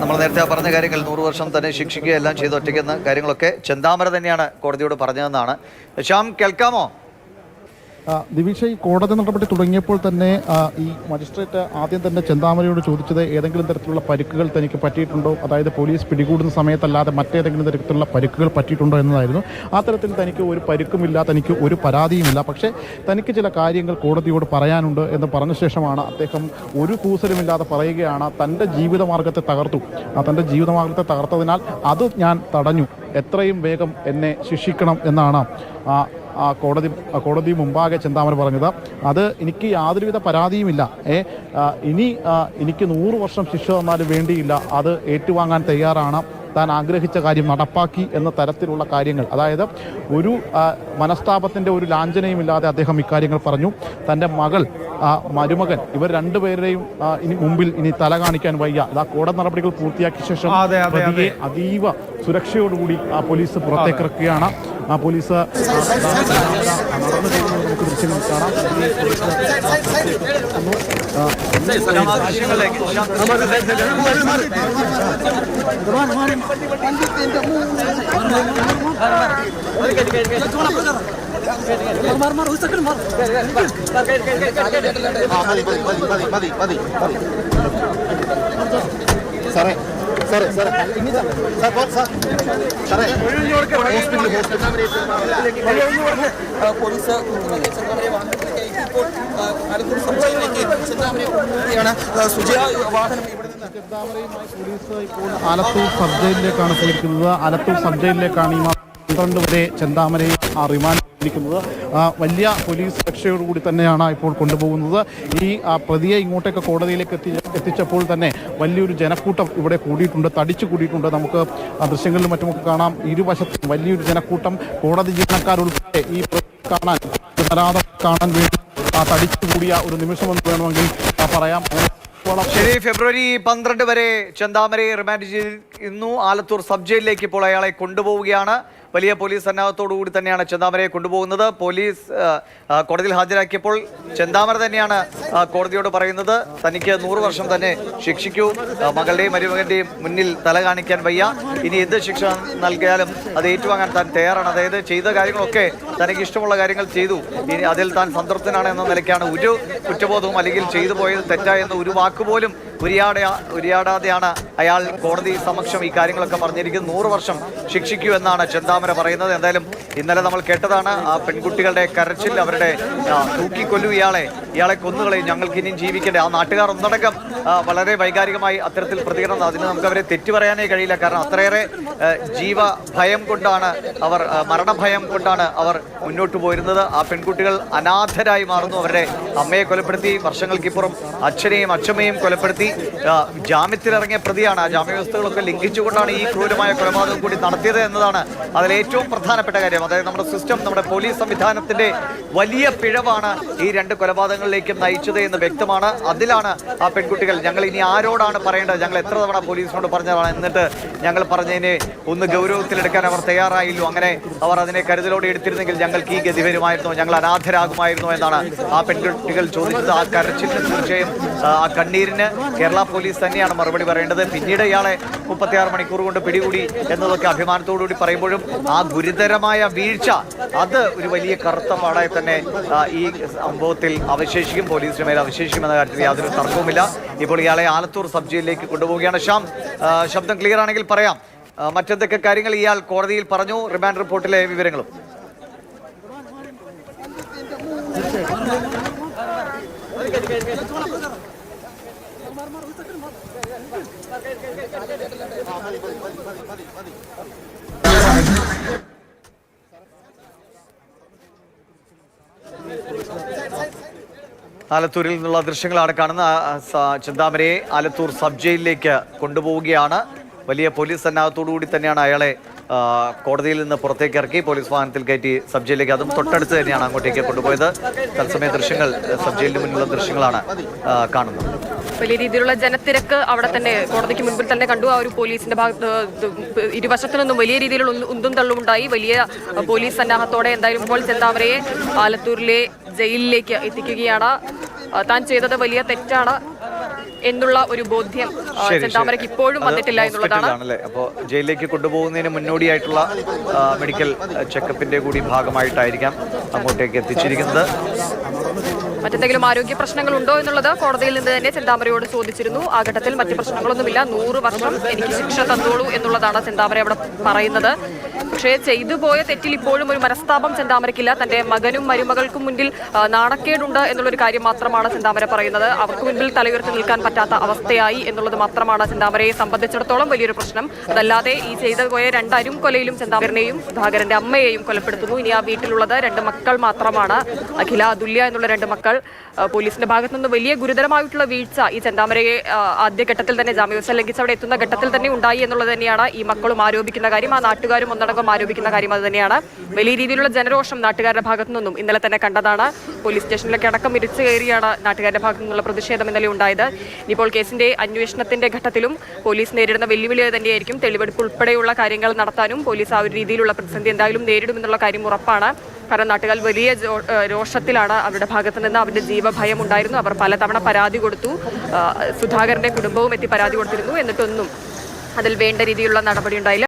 നമ്മൾ നേരത്തെ പറഞ്ഞ കാര്യങ്ങൾ 100 വർഷം തന്നെ ശിക്ഷിക്കുക എല്ലാം ചെയ്ത് ഒറ്റയ്ക്കെന്ന കാര്യങ്ങളൊക്കെ ചെന്താമര തന്നെയാണ് കോടതിയോട് പറഞ്ഞതെന്നാണ്. ശ്യാം, കേൾക്കാമോ? ദിവിഷ, ഈ കോടതി നടപടി തുടങ്ങിയപ്പോൾ തന്നെ ഈ മജിസ്ട്രേറ്റ് ആദ്യം തന്നെ ചെന്താമരയോട് ചോദിച്ചത് ഏതെങ്കിലും തരത്തിലുള്ള പരിക്കുകൾ തനിക്ക് പറ്റിയിട്ടുണ്ടോ, അതായത് പോലീസ് പിടികൂടുന്ന സമയത്തല്ലാതെ മറ്റേതെങ്കിലും തരത്തിലുള്ള പരിക്കുകൾ പറ്റിയിട്ടുണ്ടോ എന്നതായിരുന്നു. ആ തരത്തിൽ തനിക്ക് ഒരു പരിക്കുമില്ല, തനിക്ക് ഒരു പരാതിയുമില്ല. പക്ഷേ തനിക്ക് ചില കാര്യങ്ങൾ കോടതിയോട് പറയാനുണ്ട് എന്ന് പറഞ്ഞ ശേഷമാണ് അദ്ദേഹം ഒരു കൂസലുമില്ലാതെ പറയുകയാണ് തൻ്റെ ജീവിതമാർഗത്തെ തകർത്തു. തൻ്റെ ജീവിതമാർഗത്തെ തകർത്തതിനാൽ അത് ഞാൻ തടഞ്ഞു, എത്രയും വേഗം എന്നെ ശിക്ഷിക്കണം എന്നാണ് കോടതി മുമ്പാകെ ചെന്താമര പറഞ്ഞത്. അത് എനിക്ക് യാതൊരുവിധ പരാതിയുമില്ല, ഇനി എനിക്ക് 100 വർഷം ശിക്ഷ തന്നാലും വേണ്ടിയില്ല, അത് ഏറ്റുവാങ്ങാൻ തയ്യാറാണ്, താൻ ആഗ്രഹിച്ച കാര്യം നടപ്പാക്കി എന്ന തരത്തിലുള്ള കാര്യങ്ങൾ. അതായത് ഒരു മനസ്താപത്തിൻ്റെ ഒരു ലാഞ്ചനയുമില്ലാതെ അദ്ദേഹം ഇക്കാര്യങ്ങൾ പറഞ്ഞു. തൻ്റെ മകൾ, മരുമകൻ, ഇവർ രണ്ടുപേരുടെയും മുമ്പിൽ ഇനി തല കാണിക്കാൻ വയ്യ. കോടതി നടപടികൾ പൂർത്തിയാക്കിയ ശേഷം പ്രതിയെ അതീവ സുരക്ഷയോടുകൂടി പോലീസ് പുറത്തേക്കിറക്കുകയാണ്. പോലീസ് നടന്നു പോകുന്നത് നമുക്ക് ദൃശ്യങ്ങൾ കാണാം. സാറേ സാറേ സാറേ സാറേ പോലീസ് പോലീസ് ഇപ്പോൾ ആലത്തൂർ സബ് ജയിലിലേക്കാണ് പോയിരിക്കുന്നത്. ആലത്തൂർ സബ് ജയിലിലേക്കാണ് ഈ 12 വരെ ചെന്താമരയെ റിമാൻഡ് ചെയ്തിരിക്കുന്നത്. വലിയ പോലീസ് സുരക്ഷയോടുകൂടി തന്നെയാണ് ഇപ്പോൾ കൊണ്ടുപോകുന്നത്. ഈ പ്രതിയെ ഇങ്ങോട്ടേക്ക് കോടതിയിലേക്ക് എത്തിച്ചപ്പോൾ തന്നെ വലിയൊരു ജനക്കൂട്ടം ഇവിടെ കൂടിയിട്ടുണ്ട്, തടിച്ചു കൂടിയിട്ടുണ്ട്. നമുക്ക് ദൃശ്യങ്ങളിലും മറ്റുമൊക്കെ കാണാം. ഇരുവശത്തും വലിയൊരു ജനക്കൂട്ടം, കോടതി ജീവനക്കാരുൾപ്പെടെ ഈ കാണാൻ വേണ്ടി തടിച്ചു കൂടിയ ഒരു നിമിഷമെന്ന് വേണമെങ്കിൽ പറയാം. ശരി, ഫെബ്രുവരി 12 വരെ ചെന്താമരയെ റിമാൻഡ് ചെയ്തിരുന്നു. ആലത്തൂർ സബ് ജയിലിലേക്ക് ഇപ്പോൾ അയാളെ കൊണ്ടുപോവുകയാണ്. വലിയ പോലീസ് സന്നാഹത്തോടു കൂടി തന്നെയാണ് ചെന്താമരയെ കൊണ്ടുപോകുന്നത്. പോലീസ് കോടതിയിൽ ഹാജരാക്കിയപ്പോൾ ചെന്താമര തന്നെയാണ് കോടതിയോട് പറയുന്നത് തനിക്ക് 100 വർഷം തന്നെ ശിക്ഷിക്കൂ, മകളുടെയും മരുമകന്റെയും മുന്നിൽ തല കാണിക്കാൻ വയ്യ, ഇനി എന്ത് ശിക്ഷ നൽകിയാലും അത് ഏറ്റുവാങ്ങാൻ താൻ തയ്യാറാണ്. അതായത് ചെയ്ത കാര്യങ്ങളൊക്കെ തനിക്ക് ഇഷ്ടമുള്ള കാര്യങ്ങൾ ചെയ്തു, ഇനി അതിൽ താൻ സംതൃപ്തനാണ് എന്ന നിലയ്ക്കാണ്. ഒരു കുറ്റബോധവും അല്ലെങ്കിൽ ചെയ്തു പോയത് തെറ്റായെന്ന് ഒരു വാക്കുപോലും ഉരിയാടാതെയാണ് അയാൾ കോടതി സമക്ഷം ഈ കാര്യങ്ങളൊക്കെ പറഞ്ഞിരിക്കുന്നത്. 100 വർഷം ശിക്ഷിക്കൂ എന്നാണ് ചെന്താമര പറയുന്നത്. എന്തായാലും ഇന്നലെ നമ്മൾ കേട്ടതാണ് ആ പെൺകുട്ടികളുടെ കരച്ചിൽ, അവരുടെ തൂക്കിക്കൊല്ലു, ഇയാളെ കൊന്നുകളയും, ഞങ്ങൾക്ക് ഇനിയും ജീവിക്കേണ്ടേ. ആ നാട്ടുകാർ ഒന്നടങ്കം വളരെ വൈകാരികമായി അത്തരത്തിൽ പ്രതികരണം. അതിന് നമുക്ക് അവരെ തെറ്റു പറയാനേ കഴിയില്ല. കാരണം അത്രയേറെ ജീവഭയം കൊണ്ടാണ് അവർ, മരണഭയം കൊണ്ടാണ് അവർ മുന്നോട്ട് പോയിരുന്നത്. ആ പെൺകുട്ടികൾ അനാഥരായി മാറുന്നു. അവരുടെ അമ്മയെ കൊലപ്പെടുത്തി, വർഷങ്ങൾക്കിപ്പുറം അച്ഛനെയും അച്ഛമ്മയും കൊലപ്പെടുത്തി. ജാമ്യത്തിലിറങ്ങിയ പ്രതിയാണ്. ആ ജാമ്യവ്യവസ്ഥകളൊക്കെ ലംഘിച്ചുകൊണ്ടാണ് ഈ ക്രൂരമായ കൊലപാതകം കൂടി നടത്തിയത് എന്നതാണ് അതിലേറ്റവും പ്രധാനപ്പെട്ട കാര്യം. അതായത് നമ്മുടെ സിസ്റ്റം, നമ്മുടെ പോലീസ് സംവിധാനത്തിന്റെ വലിയ പിഴവാണ് ഈ 2 കൊലപാതകങ്ങളിലേക്കും നയിച്ചത് എന്ന് വ്യക്തമാണ്. അതിലാണ് ആ പെൺകുട്ടികൾ, ഞങ്ങൾ ഇനി ആരോടാണ് പറയേണ്ടത്, ഞങ്ങൾ എത്ര തവണ പോലീസിനോട് പറഞ്ഞതാണ്, എന്നിട്ട് ഞങ്ങൾ പറഞ്ഞതിനെ ഒന്ന് ഗൗരവത്തിലെടുക്കാൻ അവർ തയ്യാറായില്ലോ, അങ്ങനെ അവർ അതിനെ കരുതലോടെ എടുത്തിരുന്നെങ്കിൽ ഞങ്ങൾക്ക് ഈ ഗതി വരുമായിരുന്നോ, ഞങ്ങൾ അനാഥരാകുമായിരുന്നോ എന്നാണ് ആ പെൺകുട്ടികൾ ചോദിച്ചത്. ആ കരച്ചിലിന് തീർച്ചയായും ആ കണ്ണീരിന് കേരള പോലീസ് തന്നെയാണ് മറുപടി പറയേണ്ടത്. പിന്നീട് ഇയാളെ 36 മണിക്കൂർ കൊണ്ട് പിടികൂടി എന്നതൊക്കെ അഭിമാനത്തോടുകൂടി പറയുമ്പോഴും ആ ഗുരുതരമായ വീഴ്ച അത് ഒരു വലിയ കറുത്ത പാടായി തന്നെ ഈ സംഭവത്തിൽ അവശേഷിക്കും, പോലീസിന് മേൽ അവശേഷിക്കുമെന്ന കാര്യത്തിൽ യാതൊരു തർക്കവുമില്ല. ഇപ്പോൾ ഇയാളെ ആലത്തൂർ സബ് ജയിലിലേക്ക് കൊണ്ടുപോവുകയാണ്. ശ്യാം, ശബ്ദം ക്ലിയർ ആണെങ്കിൽ പറയാം, മറ്റെന്തൊക്കെ കാര്യങ്ങൾ ഇയാൾ കോടതിയിൽ പറഞ്ഞു, റിമാൻഡ് റിപ്പോർട്ടിലെ വിവരങ്ങളും? ആലത്തൂരിൽ നിന്നുള്ള ദൃശ്യങ്ങളാണ് കാണുന്ന. ചെന്താമരയെ ആലത്തൂർ സബ് ജയിലിലേക്ക് കൊണ്ടുപോവുകയാണ്. വലിയ പോലീസ് സന്നാഹത്തോടുകൂടി തന്നെയാണ് അയാളെ കോടതിയിൽ നിന്ന് പുറത്തേക്ക് ഇറക്കി പോലീസ് വാഹനത്തിൽ കയറ്റി സബ് ജയിലിലേക്ക്, അതും തൊട്ടടുത്ത് തന്നെയാണ് അങ്ങോട്ടേക്ക് കൊണ്ടുപോയത്. തത്സമയ ദൃശ്യങ്ങൾ സബ് ജയിലിന് മുന്നിലുള്ള ദൃശ്യങ്ങളാണ് കാണുന്നത്. വലിയ രീതിയിലുള്ള ജനത്തിരക്ക് അവിടെ തന്നെ കോടതിക്ക് മുൻപിൽ തന്നെ കണ്ടു. ആ ഒരു പോലീസിന്റെ ഭാഗത്ത് ഇരുവശത്തു നിന്നും വലിയ രീതിയിലുള്ള ഉന്തും തള്ളുമുണ്ടായി. വലിയ പോലീസ് സന്നാഹത്തോടെ എന്തായാലും ഇപ്പോൾ ചെന്താമരയെ ആലത്തൂരിലെ ജയിലിലേക്ക് എത്തിക്കുകയാണ്. താൻ ചെയ്തത് വലിയ തെറ്റാണ്, എന്നുള്ള ഒരു ബോധ്യം ചെന്താമരയ്ക്ക് ഇപ്പോഴും വന്നിട്ടില്ല എന്നുള്ളതാണ്. അപ്പോൾ ജയിലിലേക്ക് കൊണ്ടുപോകുന്നതിന് മുന്നോടിയായിട്ടുള്ള മെഡിക്കൽ ചെക്കപ്പിന്റെ കൂടി ഭാഗമായിട്ടായിരിക്കാം അങ്ങോട്ടേക്ക് എത്തിച്ചിരിക്കുന്നത്. മറ്റെന്തെങ്കിലും ആരോഗ്യ പ്രശ്നങ്ങളുണ്ടോ എന്നുള്ളത് കോടതിയിൽ നിന്ന് തന്നെ ചെന്താമരയോട് ചോദിച്ചിരുന്നു. ആ ഘട്ടത്തിൽ മറ്റു പ്രശ്നങ്ങളൊന്നുമില്ല, 100 വർഷം എനിക്ക് ശിക്ഷ തന്നോളൂ എന്നുള്ളതാണ് ചെന്താമര അവിടെ പറയുന്നത്. പക്ഷേ ചെയ്തു പോയ തെറ്റിൽ ഇപ്പോഴും ഒരു മനസ്താപം ചെന്താമരയ്ക്കില്ല. തന്റെ മകനും മരുമകൾക്കും മുന്നിൽ നാണക്കേടുണ്ട് എന്നുള്ളൊരു കാര്യം മാത്രമാണ് ചെന്താമര പറയുന്നത്. അവർക്ക് മുൻപിൽ തലയുയർത്തി നിൽക്കാൻ പറ്റാത്ത അവസ്ഥയായി എന്നുള്ളത് മാത്രമാണ് ചെന്താമരയെ സംബന്ധിച്ചിടത്തോളം വലിയൊരു പ്രശ്നം. അതല്ലാതെ ഈ ചെയ്തു പോയ 2 അരുംകൊലയിലും ചെന്താമരനെയും സുധാകരന്റെ അമ്മയെയും കൊലപ്പെടുത്തുന്നു. ഇനി ആ വീട്ടിലുള്ളത് 2 മക്കൾ മാത്രമാണ്, അഖില, അതുല്യ എന്നുള്ള 2 മക്കൾ. പോലീസിന്റെ ഭാഗത്തു നിന്ന് വലിയ ഗുരുതരമായിട്ടുള്ള വീഴ്ച ഈ ചെന്താമരയെ ആദ്യഘട്ടത്തിൽ തന്നെ ജാമ്യവ്യവസ്ഥ ലംഘിച്ച് അവിടെ എത്തുന്ന ഘട്ടത്തിൽ തന്നെ ഉണ്ടായി എന്നുള്ളത് തന്നെയാണ് ഈ മക്കളും ആരോപിക്കുന്ന കാര്യം. ആ നാട്ടുകാരും ഒന്നടങ്കം ആരോപിക്കുന്ന കാര്യം അത് തന്നെയാണ്. വലിയ രീതിയിലുള്ള ജനരോഷം നാട്ടുകാരുടെ ഭാഗത്തു നിന്നും ഇന്നലെ തന്നെ കണ്ടതാണ്. പോലീസ് സ്റ്റേഷനിലൊക്കെ അടക്കം ഇരിച്ചു കയറിയാണ് നാട്ടുകാരുടെ ഭാഗത്തു നിന്നുള്ള പ്രതിഷേധം ഇന്നലെ ഉണ്ടായത്. ഇപ്പോൾ കേസിന്റെ അന്വേഷണത്തിന്റെ ഘട്ടത്തിലും പോലീസ് നേരിടുന്ന വെല്ലുവിളി തന്നെയായിരിക്കും. തെളിവെടുപ്പ് ഉൾപ്പെടെയുള്ള കാര്യങ്ങൾ നടത്താനും പോലീസ് ആ ഒരു രീതിയിലുള്ള പ്രതിസന്ധി എന്തായാലും നേരിടുമെന്നുള്ള കാര്യം ഉറപ്പാണ്. കാരണം നാട്ടുകാർ വലിയ രോഷത്തിലാണ്. അവരുടെ ഭാഗത്ത് നിന്ന് അവരുടെ ജീവഭയം ഉണ്ടായിരുന്നു. അവർ പലതവണ പരാതി കൊടുത്തു. സുധാകരന്റെ കുടുംബവും എത്തി പരാതി കൊടുത്തിരുന്നു. എന്നിട്ടൊന്നും അതിൽ വേണ്ട രീതിയിലുള്ള നടപടി ഉണ്ടായില്ല.